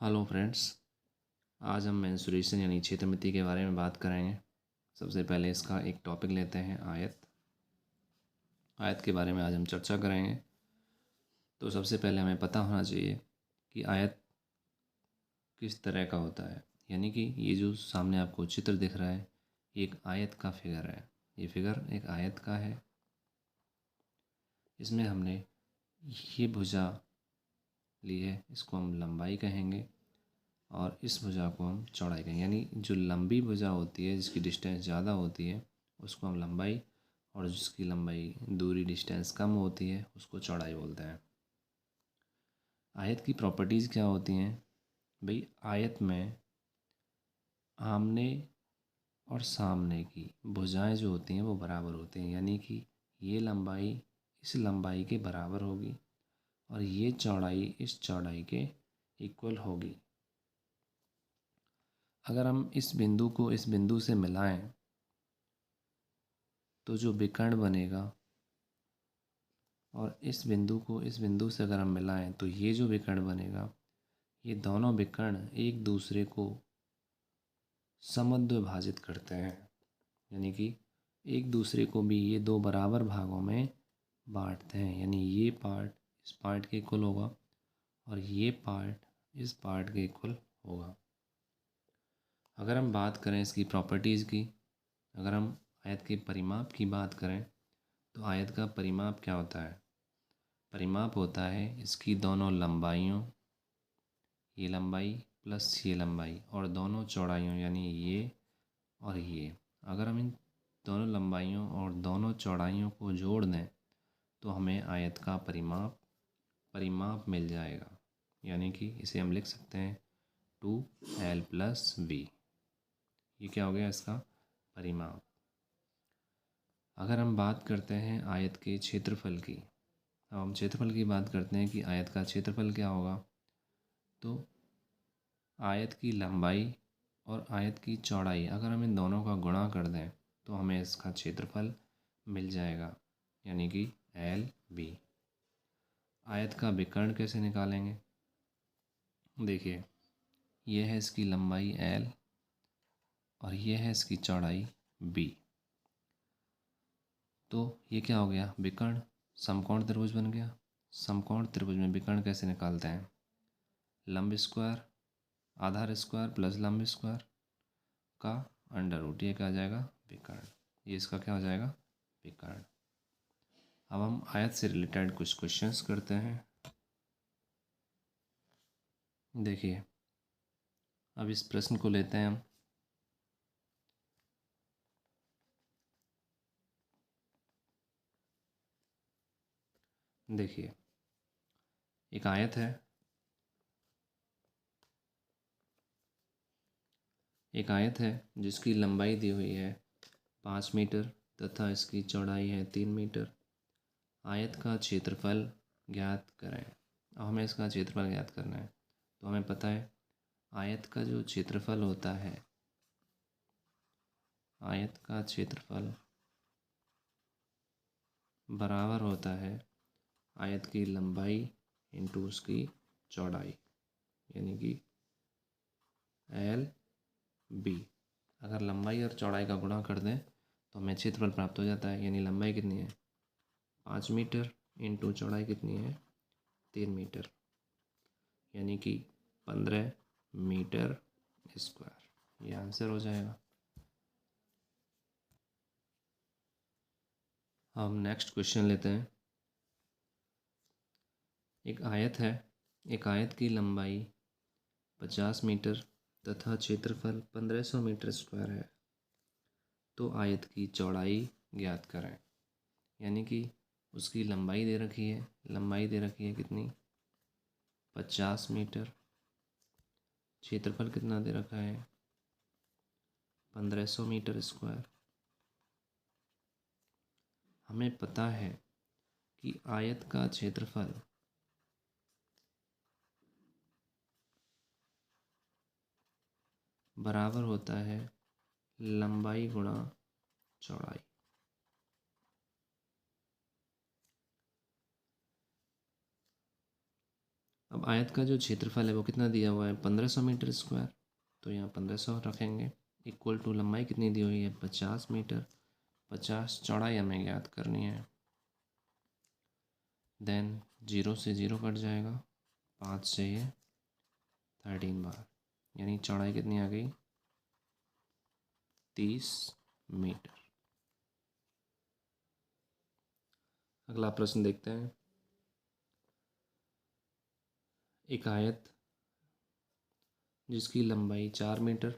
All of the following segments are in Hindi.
Hello friends. आज हम मेंसुरेशन यानी क्षेत्रमिति के बारे में बात करेंगे। सबसे पहले इसका एक टॉपिक लेते हैं, आयत। आयत के बारे में आज हम चर्चा करेंगे। तो सबसे पहले हमें पता होना चाहिए कि आयत किस तरह का होता है। यानी कि ये जो सामने आपको चित्र दिख रहा है, ये एक आयत का फिगर है। ये फिगर एक आयत का है। इसमें हमने ये भुजा ली है, इसको हम लंबाई कहेंगे, और इस भुजा को हम चौड़ाई कहेंगे। यानी जो लंबी भुजा होती है, जिसकी डिस्टेंस ज़्यादा होती है, उसको हम लंबाई, और जिसकी लंबाई दूरी डिस्टेंस कम होती है, उसको चौड़ाई बोलते हैं। आयत की प्रॉपर्टीज़ क्या होती हैं भाई? आयत में आमने और सामने की भुजाएं जो होती हैं वो बराबर होती हैं। यानी कि ये लंबाई इस लंबाई के बराबर होगी और ये चौड़ाई इस चौड़ाई के इक्वल होगी। अगर हम इस बिंदु को इस बिंदु से मिलाएं तो जो विकर्ण बनेगा, और इस बिंदु को इस बिंदु से अगर हम मिलाएं तो ये जो विकर्ण बनेगा, ये दोनों विकर्ण एक दूसरे को समद्विभाजित करते हैं। यानी कि एक दूसरे को भी ये दो बराबर भागों में बांटते हैं। यानी ये पार्ट इस पार्ट के इक्वल होगा और ये पार्ट इस पार्ट के इक्वल होगा। अगर हम बात करें इसकी प्रॉपर्टीज़ की, अगर हम आयत के परिमाप की बात करें तो आयत का परिमाप क्या होता है? परिमाप होता है इसकी दोनों लंबाइयों, ये लंबाई प्लस ये लंबाई, और दोनों चौड़ाइयों यानी ये और ये। अगर हम इन दोनों लंबाइयों और दोनों चौड़ाइयों को जोड़ दें तो हमें आयत का परिमाप मिल जाएगा। यानी कि इसे हम लिख सकते हैं 2l+v। ये क्या हो गया? इसका परिमाप। अगर हम बात करते हैं आयत के क्षेत्रफल की, अब हम क्षेत्रफल की बात करते हैं कि आयत का क्षेत्रफल क्या होगा। तो आयत की लंबाई और आयत की चौड़ाई, अगर हम इन दोनों का गुणा कर दें तो हमें इसका क्षेत्रफल मिल जाएगा, यानी कि l/b। आयत का विकर्ण कैसे निकालेंगे? देखिए, यह है इसकी लंबाई l और यह है इसकी चौड़ाई b। तो ये क्या हो गया? विकर्ण समकोण त्रिभुज बन गया। समकोण त्रिभुज में विकर्ण कैसे निकालते हैं? लंब स्क्वायर आधार स्क्वायर प्लस लंब स्क्वायर का अंडर रूट, ये क्या आ जाएगा? विकर्ण। ये इसका क्या हो जाएगा? विकर्ण। अब हम आयत से रिलेटेड कुछ क्वेश्चंस करते हैं। देखिए, अब इस प्रश्न को लेते हैं हम। देखिए, एक आयत है, एक आयत है जिसकी लंबाई दी हुई है 5 मीटर तथा इसकी चौड़ाई है 3 मीटर। आयत का क्षेत्रफल ज्ञात करें। अब हमें इसका क्षेत्रफल ज्ञात करना है। तो हमें पता है आयत का जो क्षेत्रफल होता है, आयत का क्षेत्रफल बराबर होता है आयत की लंबाई इंटू उसकी चौड़ाई, यानी कि l/b। अगर लंबाई और चौड़ाई का गुणा कर दें तो हमें क्षेत्रफल प्राप्त हो जाता है। यानी लंबाई कितनी है? 5 मीटर इंटू चौड़ाई कितनी है? 3 मीटर, यानी कि 15 मीटर स्क्वायर। ये आंसर हो जाएगा। हम नेक्स्ट क्वेश्चन लेते हैं। एक आयत है, एक आयत की लंबाई 50 मीटर तथा क्षेत्रफल 1500 मीटर स्क्वायर है। तो आयत की चौड़ाई ज्ञात करें। यानी कि उसकी लंबाई दे रखी है, लंबाई दे रखी है कितनी? 50 मीटर। क्षेत्रफल कितना दे रखा है? 1500 मीटर स्क्वायर। हमें पता है कि आयत का क्षेत्रफल बराबर होता है लंबाई गुणा चौड़ाई। अब आयत का जो क्षेत्रफल है वो कितना दिया हुआ है 1500 मीटर स्क्वायर, तो यहाँ 1500 रखेंगे। इक्वल टू लंबाई कितनी दी हुई है 50 मीटर, 50 चौड़ाई हमें ज्ञात करनी है। देन 0 से 0 कट जाएगा, 5 से ये 13 बार, यानी चौड़ाई कितनी आ गई 30 मीटर। अगला प्रश्न देखते हैं। एक आयत जिसकी लंबाई 4 मीटर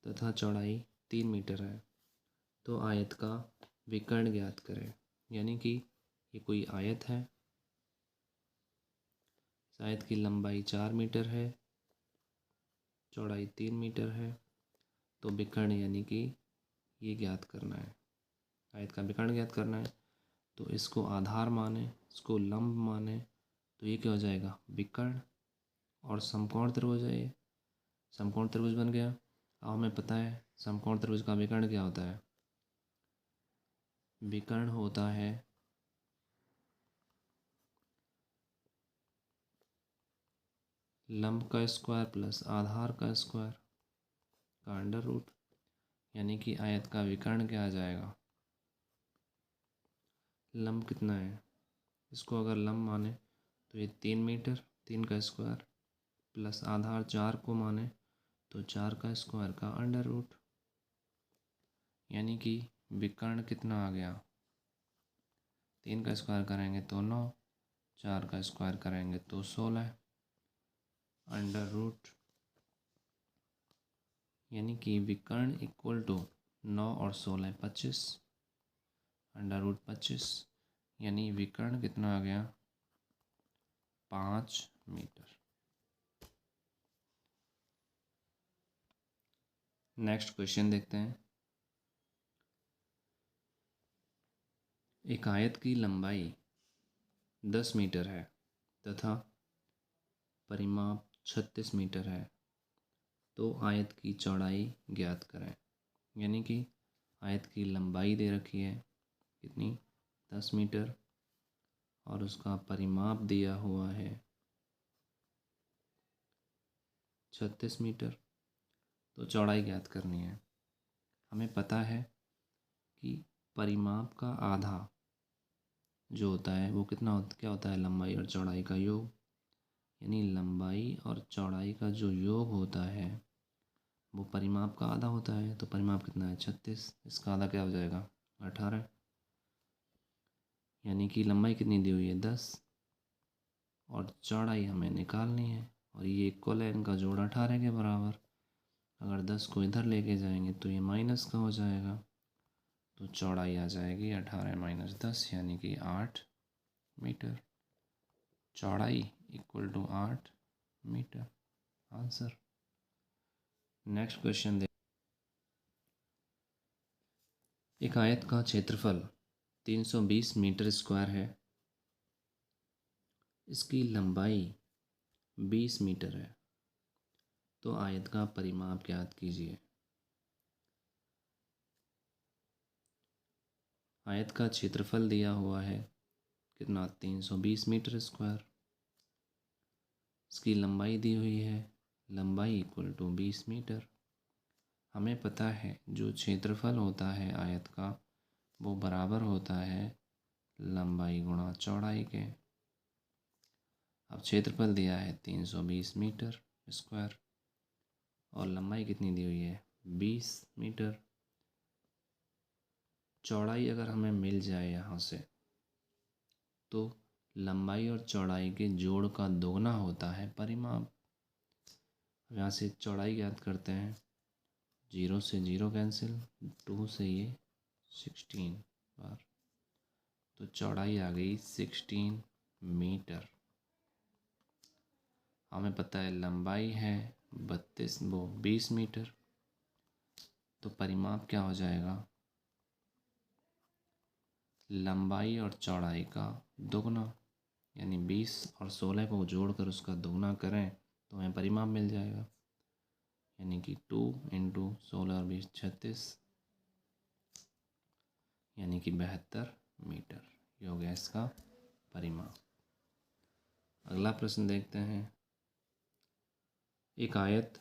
तथा चौड़ाई 3 मीटर है, तो आयत का विकर्ण ज्ञात करें। यानी कि ये कोई आयत है, इस आयत की लंबाई 4 मीटर है, चौड़ाई 3 मीटर है, तो विकर्ण यानी कि ये ज्ञात करना है, आयत का विकर्ण ज्ञात करना है। तो इसको आधार माने, इसको लंब माने, तो ये क्या हो जाएगा विकर्ण, और समकोण त्रिभुज है ये, समकोण त्रिभुज बन गया। अब हमें पता है समकोण त्रिभुज का विकर्ण क्या होता है, विकर्ण होता है लंब का स्क्वायर प्लस आधार का स्क्वायर का अंडर रूट। यानी कि आयत का विकर्ण क्या आ जाएगा, लंब कितना है, इसको अगर लंब माने तो ये 3 मीटर, 3 का स्क्वायर प्लस आधार 4 को माने तो 4 का स्क्वायर का अंडर रूट। यानी कि विकर्ण कितना आ गया, 3 का स्क्वायर करेंगे तो 9, 4 का स्क्वायर करेंगे तो 16 अंडर रूट। यानी कि विकर्ण इक्वल टू 9 और 16 25 अंडर रूट 25। यानी विकर्ण कितना आ गया 5 मीटर। नेक्स्ट क्वेश्चन देखते हैं। एक आयत की लंबाई 10 मीटर है तथा परिमाप 36 मीटर है, तो आयत की चौड़ाई ज्ञात करें। यानी कि आयत की लंबाई दे रखी है कितनी 10 मीटर और उसका परिमाप दिया हुआ है 36 मीटर, तो चौड़ाई ज्ञात करनी है। हमें पता है कि परिमाप का आधा जो होता है वो क्या होता है लंबाई और चौड़ाई का योग। यानी लंबाई और चौड़ाई का जो योग होता है वो परिमाप का आधा होता है, तो परिमाप कितना है 36, इसका आधा क्या हो जाएगा 18। यानी कि लंबाई कितनी दी हुई है 10 और चौड़ाई हमें निकालनी है, और ये इक्वल है, इनका जोड़ 18 के बराबर। अगर 10 को इधर लेके जाएंगे तो ये माइनस का हो जाएगा, तो चौड़ाई आ जाएगी 18 माइनस 10 यानी कि 8 मीटर। चौड़ाई equal to 8 metre, answer. Next question देख। एक आयत का क्षेत्रफल 320 मीटर स्क्वायर है, इसकी लंबाई 20 मीटर है, तो आयत का परिमाप ज्ञात कीजिए। आयत का क्षेत्रफल दिया हुआ है कितना 320 मीटर स्क्वायर, इसकी लंबाई दी हुई है, लंबाई इक्वल टू 20 मीटर। हमें पता है जो क्षेत्रफल होता है आयत का वो बराबर होता है लंबाई गुणा चौड़ाई के। अब क्षेत्रफल दिया है 320 मीटर स्क्वायर और लंबाई कितनी दी हुई है 20 मीटर। चौड़ाई अगर हमें मिल जाए यहाँ से तो लंबाई और चौड़ाई के जोड़ का दोगुना होता है परिमाप। यहाँ से चौड़ाई ज्ञात करते हैं, 0 से 0 कैंसिल, 2 से ये 16 बार, तो चौड़ाई आ गई 16 मीटर। हमें पता है लंबाई है 20 मीटर, तो परिमाप क्या हो जाएगा लंबाई और चौड़ाई का दोगुना। यानी 20 और 16 को जोड़कर उसका दोगुना करें तो हमें परिमाप मिल जाएगा। यानी कि 2 इंटू 16 और 20 36, यानी कि 72 मीटर। ये हो गया इसका परिमाप। अगला प्रश्न देखते हैं। एक आयत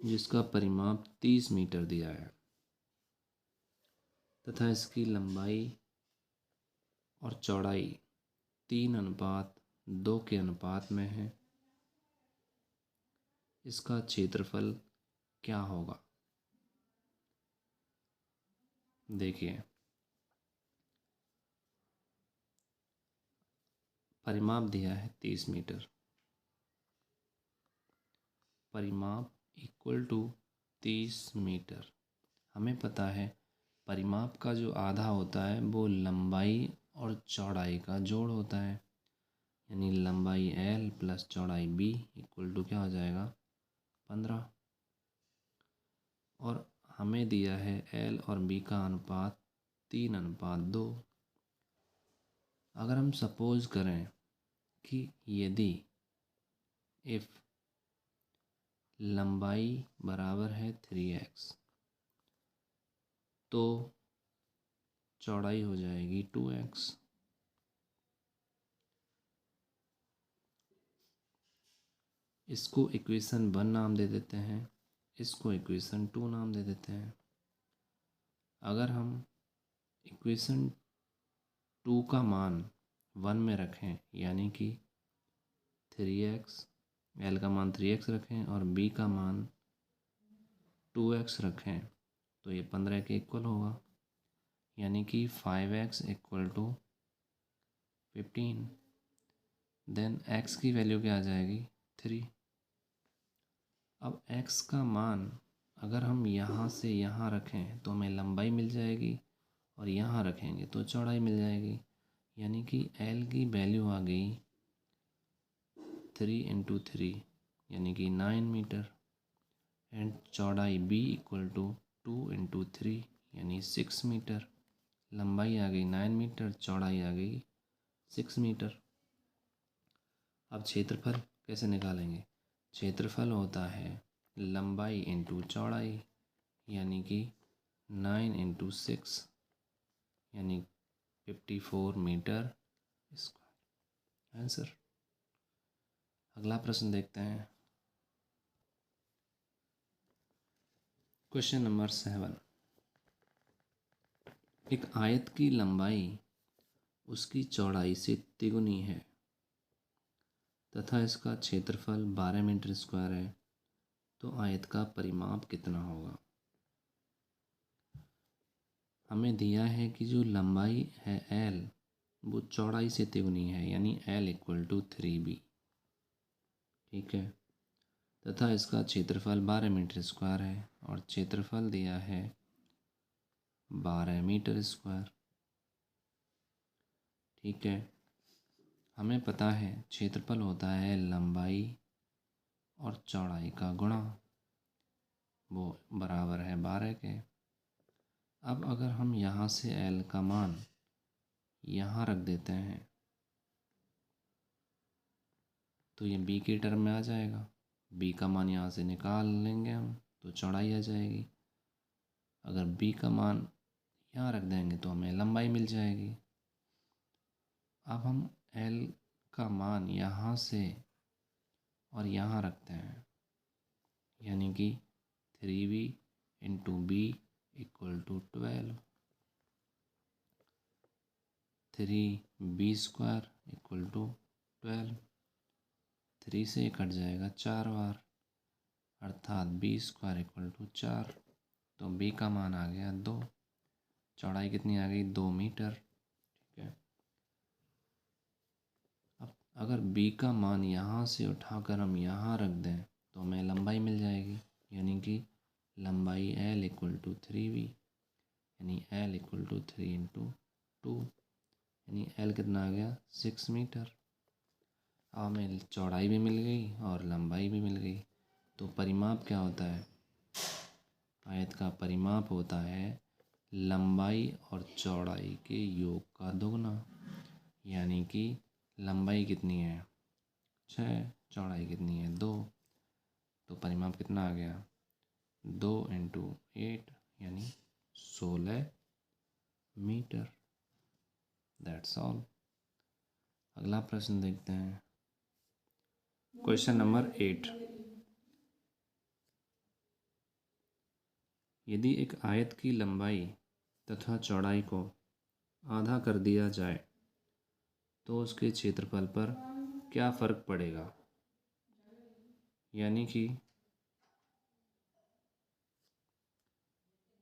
जिसका परिमाप 30 मीटर दिया है तथा इसकी लंबाई और चौड़ाई 3:2 के अनुपात में है, इसका क्षेत्रफल क्या होगा? देखिए, परिमाप दिया है 30 मीटर, परिमाप इक्वल टू 30 मीटर। हमें पता है परिमाप का जो आधा होता है वो लंबाई और चौड़ाई का जोड़ होता है, यानी लंबाई L प्लस चौड़ाई B इक्वल टू क्या हो जाएगा? 15। और हमें दिया है L और B का अनुपात 3:2। अगर हम सपोज करें कि यदि इफ़ लंबाई बराबर है 3x तो चौड़ाई हो जाएगी 2x। इसको इक्वेशन 1 नाम दे देते हैं, इसको इक्वेशन 2 नाम दे देते हैं। अगर हम इक्वेशन 2 का मान 1 में रखें, यानी कि 3x, L का मान 3x रखें और B का मान 2x रखें, तो ये 15 के इक्वल होगा, यानी कि 5x equal to 15। Then x की वैल्यू क्या आ जाएगी? 3। अब x का मान अगर हम यहाँ से यहाँ रखें तो हमें लंबाई मिल जाएगी और यहाँ रखेंगे तो चौड़ाई मिल जाएगी, यानी कि L की वैल्यू आ गई 3 इंटू 3 यानी कि 9 मीटर एंड चौड़ाई B इक्वल टू 2 इंटू 3 यानी 6 मीटर। लंबाई आ गई 9 मीटर, चौड़ाई आ गई 6 मीटर। अब क्षेत्रफल कैसे निकालेंगे? क्षेत्रफल होता है लंबाई इंटू चौड़ाई, यानी कि 9 इंटू 6 यानी 54 मीटर स्क्वायर। आंसर। अगला प्रश्न देखते हैं। Question number 7। एक आयत की लंबाई उसकी चौड़ाई से तिगुनी है तथा इसका क्षेत्रफल 12 मीटर स्क्वायर है, तो आयत का परिमाप कितना होगा? हमें दिया है कि जो लंबाई है L वो चौड़ाई से तिगुनी है, यानी L इक्वल टू 3B। ठीक है, तथा इसका क्षेत्रफल 12 मीटर स्क्वायर है और क्षेत्रफल दिया है 12 मीटर स्क्वायर। ठीक है, हमें पता है क्षेत्रफल होता है लंबाई और चौड़ाई का गुणा, वो बराबर है 12 के। अब अगर हम यहाँ से L का मान यहाँ रख देते हैं तो ये B के टर्म में आ जाएगा। B का मान यहाँ से निकाल लेंगे हम तो चौड़ाई आ जाएगी। अगर B का मान यहाँ रख देंगे तो हमें लंबाई मिल जाएगी। अब हम L का मान यहाँ से और यहाँ रखते हैं, यानी कि 3B into B equal to 12। 3B square equal to 12। 3 से कट जाएगा 4 बार, अर्थात B स्क्वायर इक्वल टू 4। तो B का मान आ गया 2। चौड़ाई कितनी आ गई? 2 मीटर। ठीक है, अब अगर B का मान यहाँ से उठाकर हम यहाँ रख दें तो हमें लंबाई मिल जाएगी, यानी कि लंबाई L इक्वल टू 3B, यानी L इक्वल टू 3 इंटू 2, यानी L कितना आ गया? 6 मीटर। अब हमें चौड़ाई भी मिल गई और लंबाई भी मिल गई। तो परिमाप क्या होता है? आयत का परिमाप होता है लंबाई और चौड़ाई के योग का दोगुना, यानी कि लंबाई कितनी है? 6, चौड़ाई कितनी है? 2। तो परिमाप कितना आ गया? 2 इंटू 8 यानी 16 मीटर। That's all. अगला प्रश्न देखते हैं। Question number 8। यदि एक आयत की लंबाई तथा चौड़ाई को आधा कर दिया जाए तो उसके क्षेत्रफल पर क्या फ़र्क पड़ेगा। यानी कि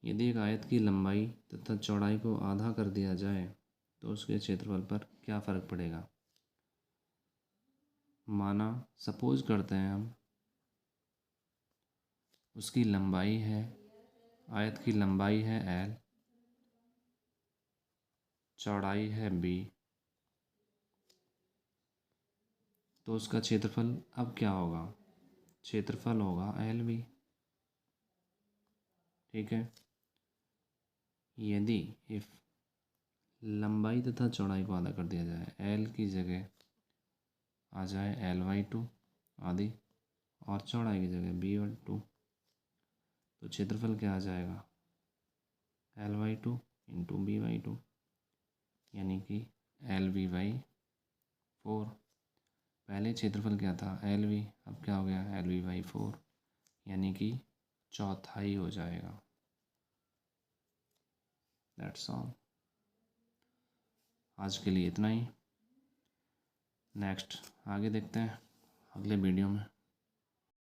यदि एक आयत की लंबाई तथा चौड़ाई को आधा कर दिया जाए तो उसके क्षेत्रफल पर क्या फ़र्क पड़ेगा। माना सपोज करते हैं हम, उसकी लंबाई है, आयत की लंबाई है L, चौड़ाई है B, तो उसका क्षेत्रफल अब क्या होगा, क्षेत्रफल होगा LB। ठीक है। यदि इफ़ लंबाई तथा चौड़ाई को आधा कर दिया जाए, L की जगह आ जाए L/2 आधी और चौड़ाई की जगह B/2, तो क्षेत्रफल क्या आ जाएगा, L/2 इंटू B/2, यानी कि LB/4। पहले क्षेत्रफल क्या था LB, अब क्या हो गया LB/4, यानी कि चौथाई हो जाएगा। That's all. आज के लिए इतना ही। नेक्स्ट आगे देखते हैं अगले वीडियो में।